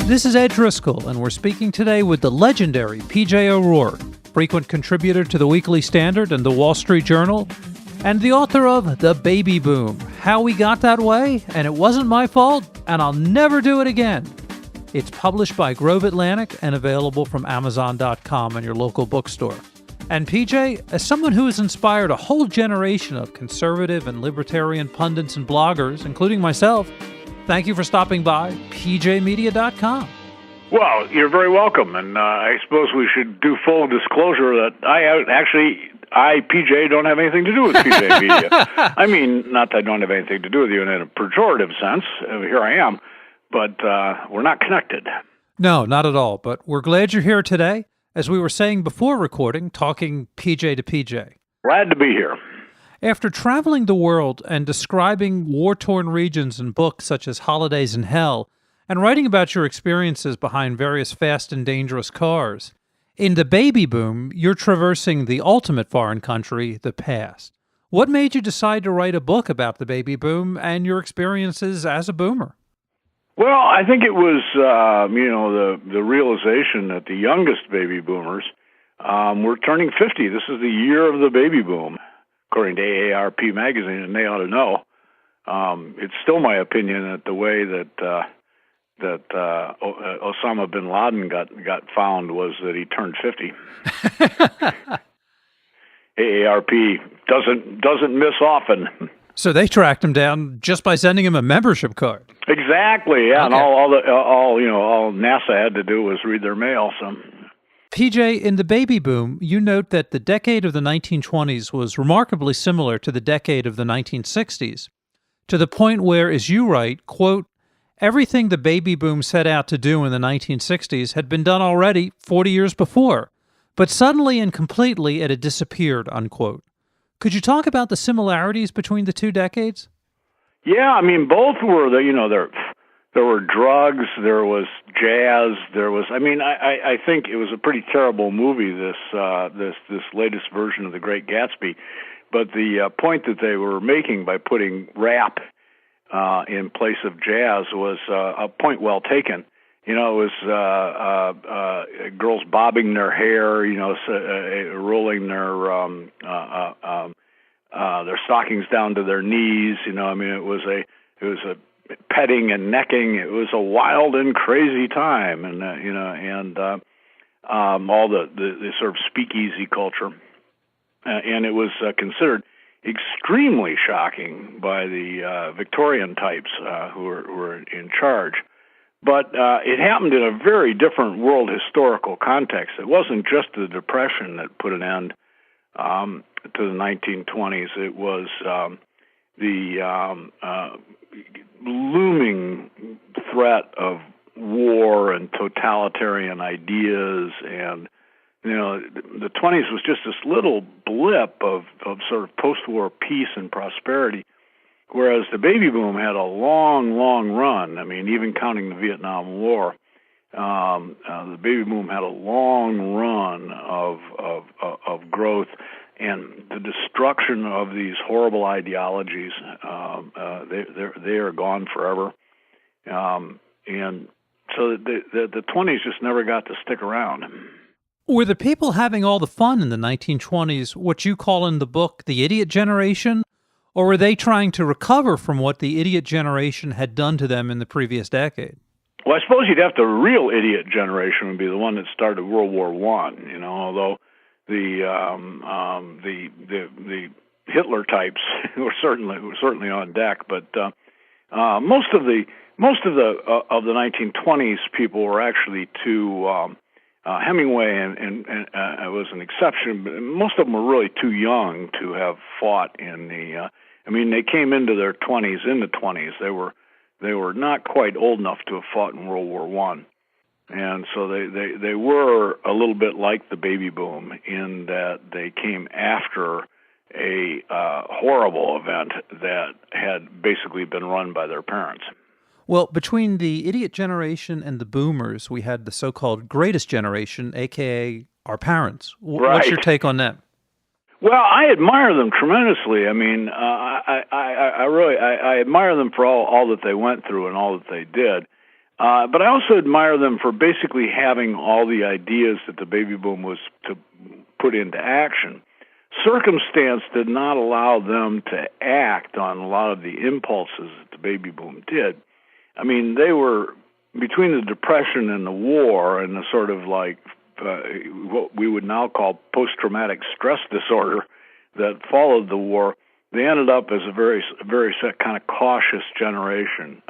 This is Ed Driscoll, and we're speaking today with the legendary P.J. O'Rourke, frequent contributor to the Weekly Standard and the Wall Street Journal, and the author of The Baby Boom, How We Got That Way, and It Wasn't My Fault, and I'll Never Do It Again. It's published by Grove Atlantic and available from Amazon.com and your local bookstore. And PJ, as someone who has inspired a whole generation of conservative and libertarian pundits and bloggers, including myself, thank you for stopping by pjmedia.com. Well, you're very welcome, and I suppose we should do full disclosure that I, PJ, don't have anything to do with PJ Media. I mean, not that I don't have anything to do with you in a pejorative sense. Here I am, but we're not connected. No, not at all, but we're glad you're here today. As we were saying before recording, talking PJ to PJ. Glad to be here. After traveling the world and describing war-torn regions in books such as Holidays in Hell, and writing about your experiences behind various fast and dangerous cars, in The Baby Boom, you're traversing the ultimate foreign country, the past. What made you decide to write a book about the baby boom and your experiences as a boomer? Well, I think it was, the realization that the youngest baby boomers were turning 50. This is the year of the baby boom, according to AARP magazine, and they ought to know. It's still my opinion that the way that Osama bin Laden got found was that he turned 50. AARP doesn't miss often. So they tracked him down just by sending him a membership card. Exactly, yeah, okay. And all NASA had to do was read their mail. So, PJ, in The Baby Boom, you note that the decade of the 1920s was remarkably similar to the decade of the 1960s, to the point where, as you write, quote, everything the baby boom set out to do in the 1960s had been done already 40 years before, but suddenly and completely it had disappeared, unquote. Could you talk about the similarities between the two decades? Yeah, I mean, both were, there were drugs, there was jazz, I think it was a pretty terrible movie, this latest version of The Great Gatsby, but the point that they were making by putting rap in place of jazz was a point well taken. It was girls bobbing their hair, rolling their stockings down to their knees. It was a petting and necking. It was a wild and crazy time, and all the sort of speakeasy culture, and it was considered extremely shocking by the Victorian types who were in charge. But it happened in a very different world historical context. It wasn't just the Depression that put an end to the 1920s. It was the looming threat of war and totalitarian ideas, and the 20s was just this little blip of sort of post-war peace and prosperity, whereas the baby boom had a long, long run. I mean, even counting the Vietnam War, the baby boom had a long run of growth, and the destruction of these horrible ideologies, they are gone forever. And so the 20s just never got to stick around. Were the people having all the fun in the 1920s what you call in the book the idiot generation, or were they trying to recover from what the idiot generation had done to them in the previous decade? Well, I suppose you'd have to, real idiot generation would be the one that started World War I, although the Hitler types were certainly on deck, but most of the 1920s people were actually too Hemingway and was an exception, but most of them were really too young to have fought in the. They came into their 20s in the 20s. They were not quite old enough to have fought in World War I, and so they were a little bit like the baby boom in that they came after a horrible event that had basically been run by their parents. Well, between the idiot generation and the boomers, we had the so-called greatest generation, a.k.a. our parents. Right. What's your take on them? Well, I admire them tremendously. I mean, I admire them for all that they went through and all that they did. But I also admire them for basically having all the ideas that the baby boom was to put into action. Circumstance did not allow them to act on a lot of the impulses that the baby boom did. I mean, they were between the Depression and the war and the sort of like what we would now call post-traumatic stress disorder that followed the war. They ended up as a very kind of cautious generation.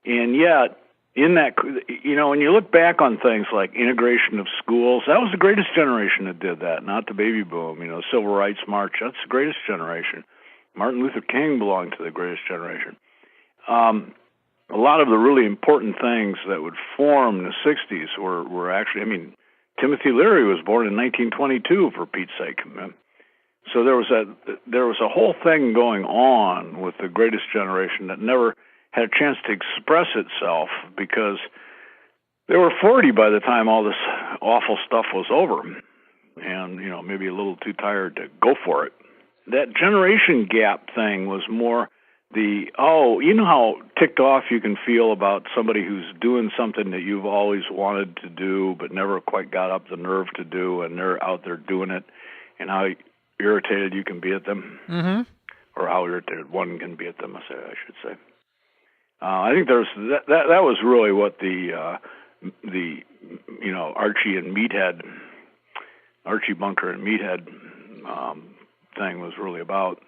And yet, in that, when you look back on things like integration of schools, that was the greatest generation that did that, not the baby boom. Civil rights march, that's the greatest generation. Martin Luther King belonged to the greatest generation. A lot of the really important things that would form the 60s were actually, Timothy Leary was born in 1922, for Pete's sake. So there was a whole thing going on with the greatest generation that never had a chance to express itself because they were 40 by the time all this awful stuff was over, and maybe a little too tired to go for it. That generation gap thing was more how ticked off you can feel about somebody who's doing something that you've always wanted to do but never quite got up the nerve to do, and they're out there doing it, and how irritated you can be at them, or how irritated one can be at them, I should say. I think there's that was really what the Archie Bunker and Meathead thing was really about.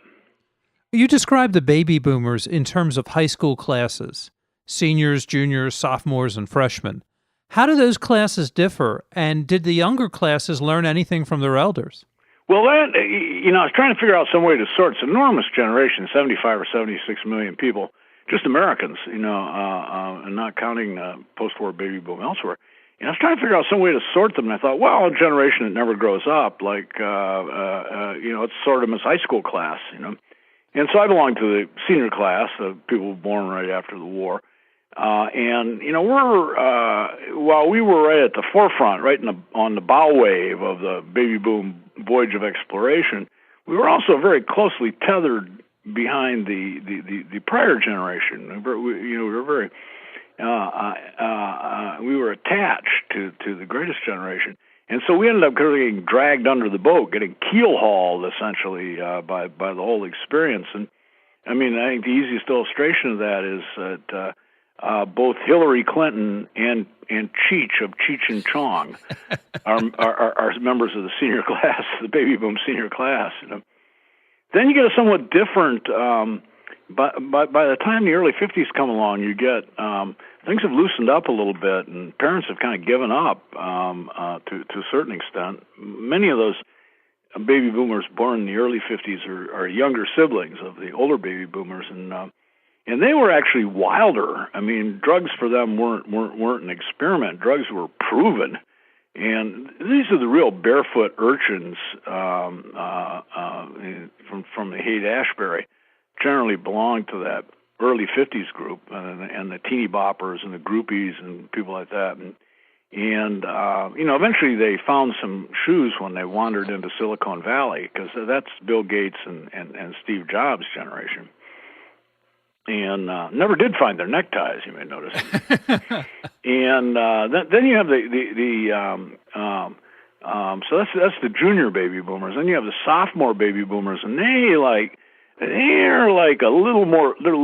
You described the baby boomers in terms of high school classes, seniors, juniors, sophomores, and freshmen. How do those classes differ, and did the younger classes learn anything from their elders? Well, I was trying to figure out some way to sort. It's an enormous generation, 75 or 76 million people, just Americans, and not counting post-war baby boom elsewhere. And I was trying to figure out some way to sort them, and I thought, well, a generation that never grows up, like, let's sort them as high school class, And so I belong to the senior class, people born right after the war. While we were right at the forefront, right on the bow wave of the baby boom voyage of exploration, we were also very closely tethered behind the prior generation. We were attached to the greatest generation. And so we ended up getting dragged under the boat, getting keel-hauled, essentially, by the whole experience. And, I think the easiest illustration of that is that both Hillary Clinton and Cheech of Cheech and Chong are members of the senior class, the baby boom senior class. Then you get a somewhat different, by the time the early 50s come along, you get things have loosened up a little bit, and parents have kind of given up to a certain extent. Many of those baby boomers born in the early 50s are younger siblings of the older baby boomers, and they were actually wilder. Drugs for them weren't an experiment. Drugs were proven, and these are the real barefoot urchins from the Haight-Ashbury. Generally belong to that early 50s group, and the teeny boppers and the groupies and people like that. And eventually they found some shoes when they wandered into Silicon Valley, because that's Bill Gates and Steve Jobs' generation. And never did find their neckties, you may notice. And then you have so that's the junior baby boomers. Then you have the sophomore baby boomers, and they're like a little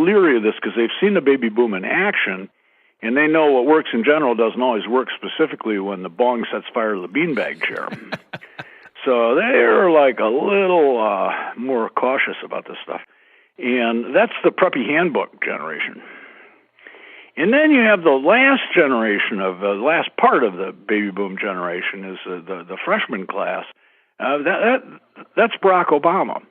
leery of this because they've seen the baby boom in action, and they know what works in general doesn't always work specifically when the bong sets fire to the beanbag chair. So they're like a little more cautious about this stuff. And that's the preppy handbook generation. And then you have the last generation of the last part of the baby boom generation is the freshman class. That's Barack Obama.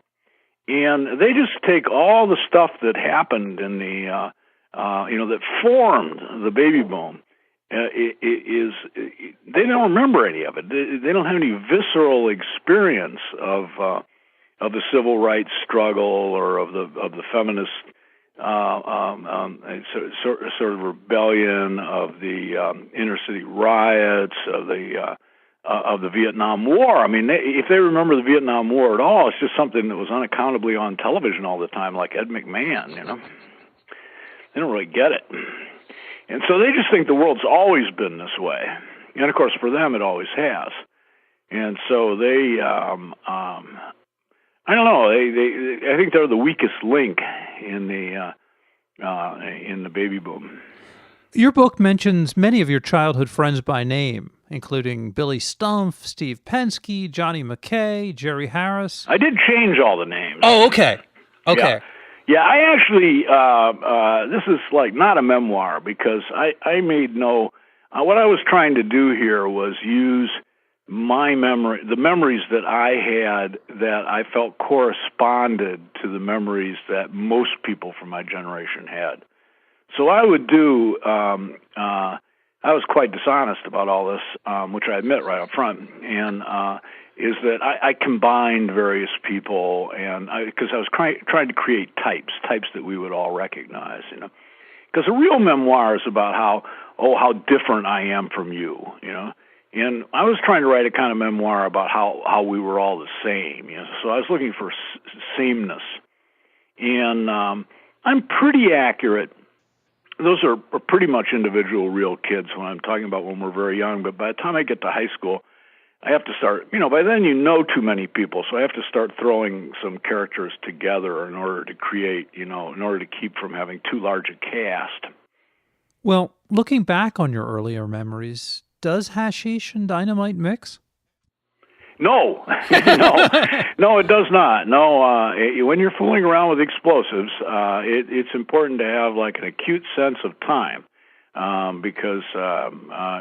And they just take all the stuff that happened in the, that formed the baby boom. They don't remember any of it. They don't have any visceral experience of the civil rights struggle or of the feminist sort of rebellion, of the inner city riots, of the Vietnam War. If they remember the Vietnam War at all, it's just something that was unaccountably on television all the time, like Ed McMahon. They don't really get it. And so they just think the world's always been this way. And, of course, for them, it always has. And so they, I don't know, I think they're the weakest link in the baby boom. Your book mentions many of your childhood friends by name, including Billy Stumpf, Steve Pensky, Johnny McKay, Jerry Harris. I did change all the names. Oh, okay. Okay. Yeah, I actually, this is like not a memoir because I made no, what I was trying to do here was use my memory, the memories that I had that I felt corresponded to the memories that most people from my generation had. So I would do, I was quite dishonest about all this, which I admit right up front, and is that I combined various people, and because I was trying to create types that we would all recognize, you know. Because a real memoir is about how different I am from you, you know. And I was trying to write a kind of memoir about how we were all the same, you know. So I was looking for sameness, and I'm pretty accurate. Those are pretty much individual real kids when I'm talking about when we're very young, but by the time I get to high school, I have to start, you know, by then you know too many people, so I have to start throwing some characters together in order to create, you know, in order to keep from having too large a cast. Well, looking back on your earlier memories, does hashish and dynamite mix? No, no, it does not. No, when you're fooling around with explosives, it's important to have like an acute sense of time, because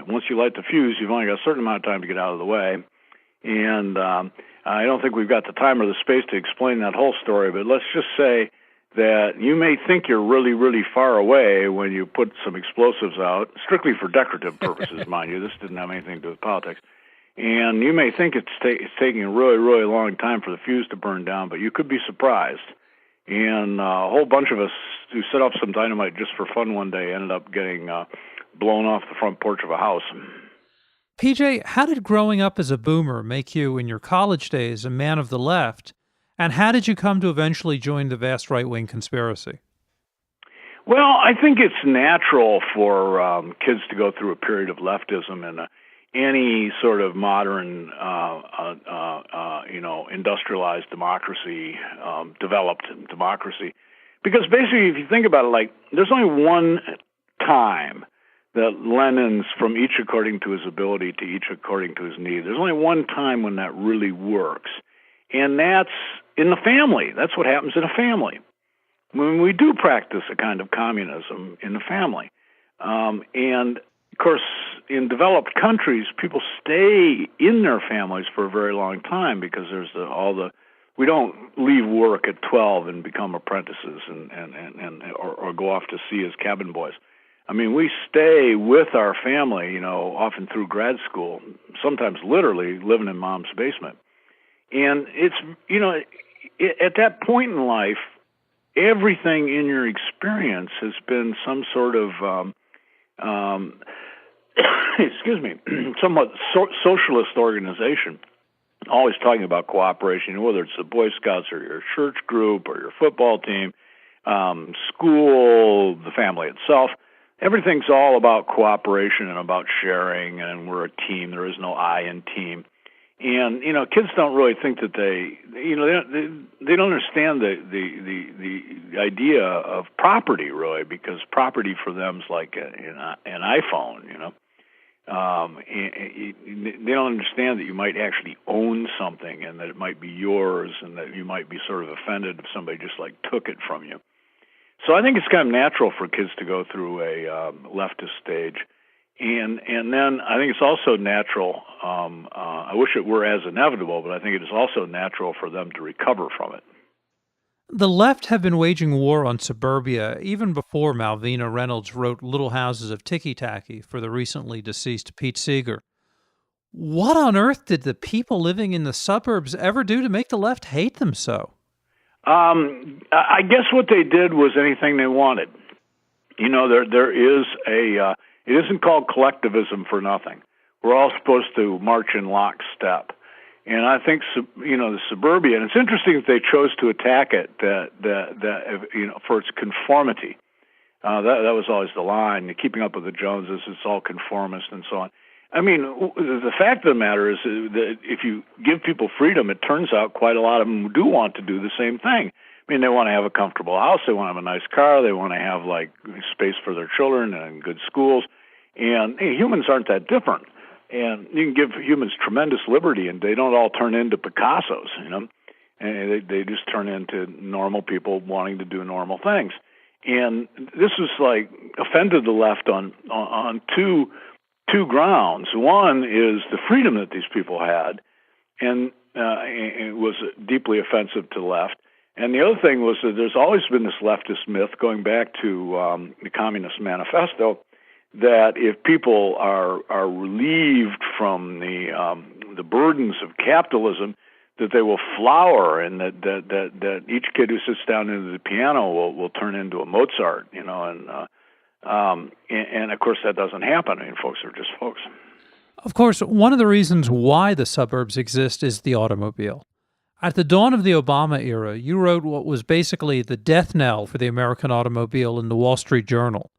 once you light the fuse, you've only got a certain amount of time to get out of the way. And I don't think we've got the time or the space to explain that whole story, but let's just say that you may think you're really, really far away when you put some explosives out, strictly for decorative purposes, mind you. This didn't have anything to do with politics. And you may think it's taking a really, really long time for the fuse to burn down, but you could be surprised. And a whole bunch of us who set off some dynamite just for fun one day ended up getting blown off the front porch of a house. PJ, how did growing up as a boomer make you, in your college days, a man of the left? And how did you come to eventually join the vast right-wing conspiracy? Well, I think it's natural for kids to go through a period of leftism and any sort of modern, industrialized democracy, developed democracy. Because basically, if you think about it, like, there's only one time that Lenin's from each according to his ability to each according to his need. There's only one time when that really works. And that's in the family. That's what happens in a family. When we do practice a kind of communism in the family. And, of course, in developed countries, people stay in their families for a very long time because there's we don't leave work at 12 and become apprentices or go off to sea as cabin boys. I mean, we stay with our family, you know, often through grad school, sometimes literally living in mom's basement. And it's, you know, at that point in life, everything in your experience has been some sort of, excuse me, somewhat socialist organization, always talking about cooperation, whether it's the Boy Scouts or your church group or your football team, school, the family itself. Everything's all about cooperation and about sharing, and we're a team. There is no I in team. And, you know, kids don't really think that they don't understand the idea of property, really, because property for them is like an iPhone, you know. They don't understand that you might actually own something and that it might be yours and that you might be sort of offended if somebody just, like, took it from you. So I think it's kind of natural for kids to go through a leftist stage. And then I think it's also natural, I wish it were as inevitable, but I think it is also natural for them to recover from it. The left have been waging war on suburbia even before Malvina Reynolds wrote Little Houses of Ticky-Tacky for the recently deceased Pete Seeger. What on earth did the people living in the suburbs ever do to make the left hate them so? I guess what they did was anything they wanted. You know, there is it isn't called collectivism for nothing. We're all supposed to march in lockstep. And I think, you know, the suburbia, and it's interesting that they chose to attack it, that for its conformity. That was always the line. Keeping up with the Joneses, it's all conformist and so on. I mean, the fact of the matter is that if you give people freedom, it turns out quite a lot of them do want to do the same thing. I mean, they want to have a comfortable house, they want to have a nice car, they want to have like space for their children and good schools. And humans aren't that different. And you can give humans tremendous liberty, and they don't all turn into Picassos, And they just turn into normal people wanting to do normal things. And this was like offended the left on two grounds. One is the freedom that these people had, and it was deeply offensive to the left. And the other thing was that there's always been this leftist myth going back to the Communist Manifesto that if people are relieved from the burdens of capitalism, that they will flower, and that each kid who sits down into the piano will turn into a Mozart, and of course that doesn't happen. I mean, folks are just folks. Of course, one of the reasons why the suburbs exist is the automobile. At the dawn of the Obama era, you wrote what was basically the death knell for the American automobile in the Wall Street Journal.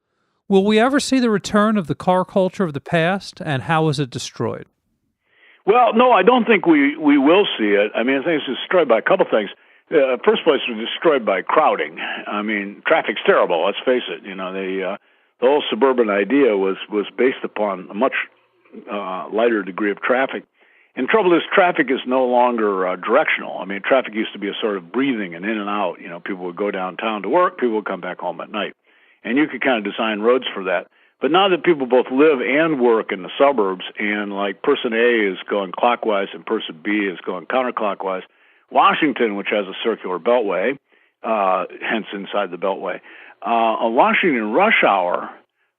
Will we ever see the return of the car culture of the past, and how was it destroyed? Well, no, I don't think we will see it. I mean, I think it's destroyed by a couple things. First place, it was destroyed by crowding. I mean, traffic's terrible, let's face it. The whole suburban idea was based upon a much lighter degree of traffic. And trouble is, traffic is no longer directional. I mean, traffic used to be a sort of breathing and in and out. People would go downtown to work, people would come back home at night. And you could kind of design roads for that. But now that people both live and work in the suburbs, and like person A is going clockwise and person B is going counterclockwise, Washington, which has a circular beltway, hence inside the beltway, Washington rush hour,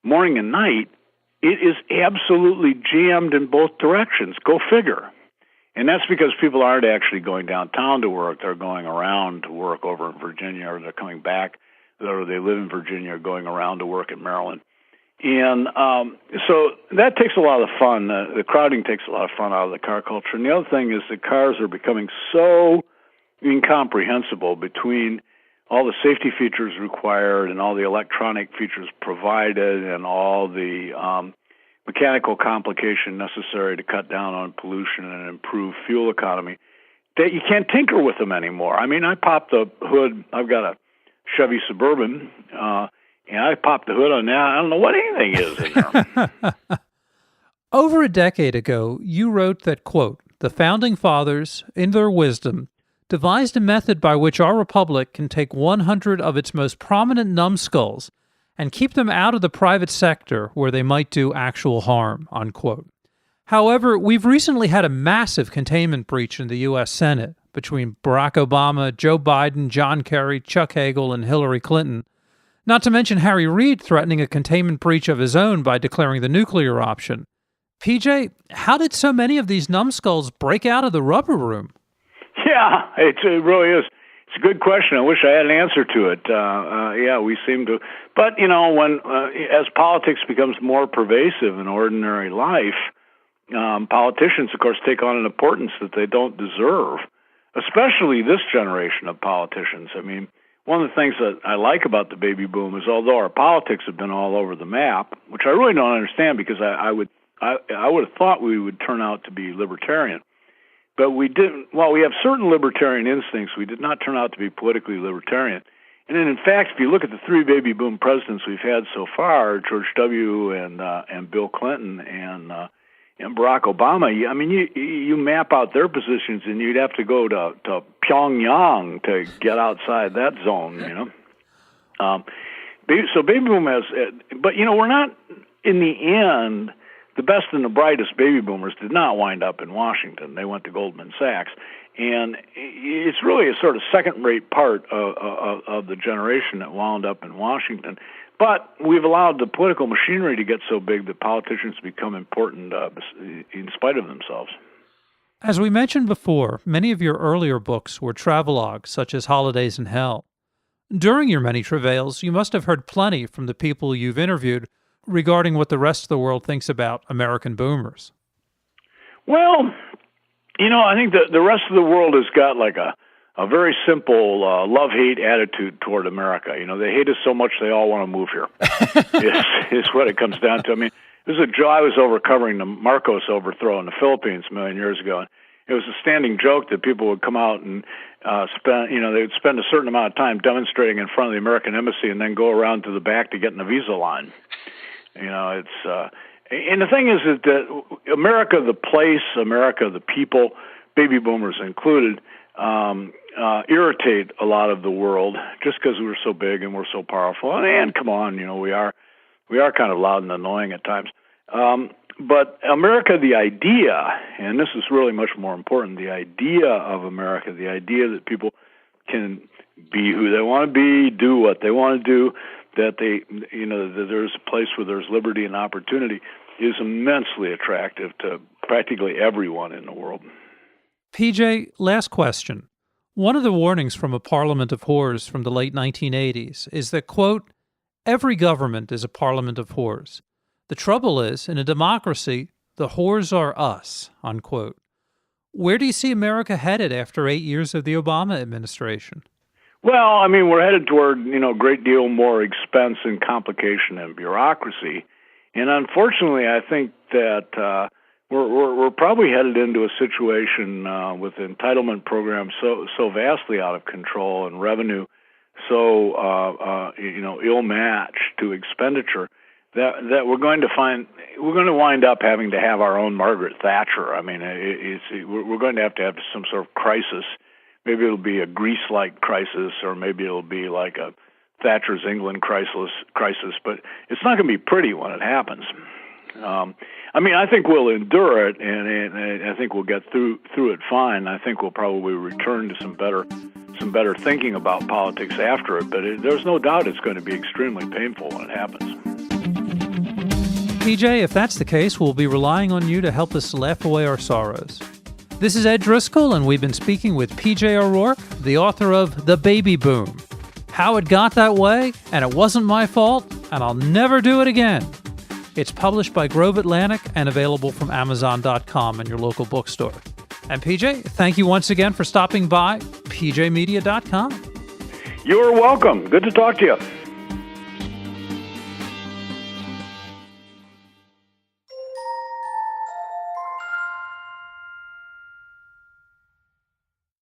morning and night, it is absolutely jammed in both directions. Go figure. And that's because people aren't actually going downtown to work. They're going around to work over in Virginia, or they're coming back, or they live in Virginia, going around to work in Maryland. And so that takes a lot of fun. The crowding takes a lot of fun out of the car culture. And the other thing is that cars are becoming so incomprehensible between all the safety features required and all the electronic features provided and all the mechanical complication necessary to cut down on pollution and improve fuel economy that you can't tinker with them anymore. I mean, I popped the hood. I've got a Chevy Suburban, and I popped the hood on that. I don't know what anything is in there. Over a decade ago, you wrote that, quote, "The Founding Fathers, in their wisdom, devised a method by which our republic can take 100 of its most prominent numbskulls and keep them out of the private sector where they might do actual harm," unquote. However, we've recently had a massive containment breach in the U.S. Senate between Barack Obama, Joe Biden, John Kerry, Chuck Hagel, and Hillary Clinton, not to mention Harry Reid threatening a containment breach of his own by declaring the nuclear option. PJ, how did so many of these numbskulls break out of the rubber room? Yeah, it really is. It's a good question. I wish I had an answer to it. Yeah, we seem to. But, when as politics becomes more pervasive in ordinary life, politicians, of course, take on an importance that they don't deserve, especially this generation of politicians. I mean, one of the things that I like about the baby boom is although our politics have been all over the map, which I really don't understand because I would have thought we would turn out to be libertarian. But we didn't. While we have certain libertarian instincts, we did not turn out to be politically libertarian. And then, in fact, if you look at the three baby boom presidents we've had so far, George W. and Bill Clinton and Barack Obama, you map out their positions, and you'd have to go to Pyongyang to get outside that zone. So baby boom has, but we're not in the end. The best and the brightest baby boomers did not wind up in Washington. They went to Goldman Sachs. And it's really a sort of second-rate part of the generation that wound up in Washington. But we've allowed the political machinery to get so big that politicians become important in spite of themselves. As we mentioned before, many of your earlier books were travelogues, such as Holidays in Hell. During your many travails, you must have heard plenty from the people you've interviewed regarding what the rest of the world thinks about American boomers. Well, I think the rest of the world has got like a a very simple love-hate attitude toward America. You know, they hate us so much they all want to move here. is what it comes down to. I mean, this is a joke. I was covering the Marcos overthrow in the Philippines a million years ago. And it was a standing joke that people would come out and they'd spend a certain amount of time demonstrating in front of the American embassy and then go around to the back to get in the visa line. You know, and the thing is that America, the place, America, the people, baby boomers included, irritate a lot of the world just because we're so big and we're so powerful. And come on, you know, we are kind of loud and annoying at times. But America, the idea, and this is really much more important, the idea of America, the idea that people can be who they want to be, do what they want to do, that that there's a place where there's liberty and opportunity, is immensely attractive to practically everyone in the world. PJ, last question. One of the warnings from a parliament of whores from the late 1980s is that, quote, every government is a parliament of whores. The trouble is, in a democracy, the whores are us, unquote. Where do you see America headed after 8 years of the Obama administration? Well, I mean, we're headed toward, a great deal more expense and complication and bureaucracy. And unfortunately, I think that we're probably headed into a situation with entitlement programs so vastly out of control and revenue so ill-matched to expenditure that we're going to wind up having to have our own Margaret Thatcher. I mean, we're going to have some sort of crisis. Maybe it'll be a Greece-like crisis, or maybe it'll be like a Thatcher's England crisis. But it's not going to be pretty when it happens. I think we'll endure it, and I think we'll get through it fine. I think we'll probably return to some better thinking about politics after it. But there's no doubt it's going to be extremely painful when it happens. PJ, if that's the case, we'll be relying on you to help us laugh away our sorrows. This is Ed Driscoll, and we've been speaking with PJ O'Rourke, the author of The Baby Boom, How It Got That Way, and It Wasn't My Fault, and I'll Never Do It Again. It's published by Grove Atlantic and available from Amazon.com and your local bookstore. And PJ, thank you once again for stopping by, pjmedia.com. You're welcome. Good to talk to you.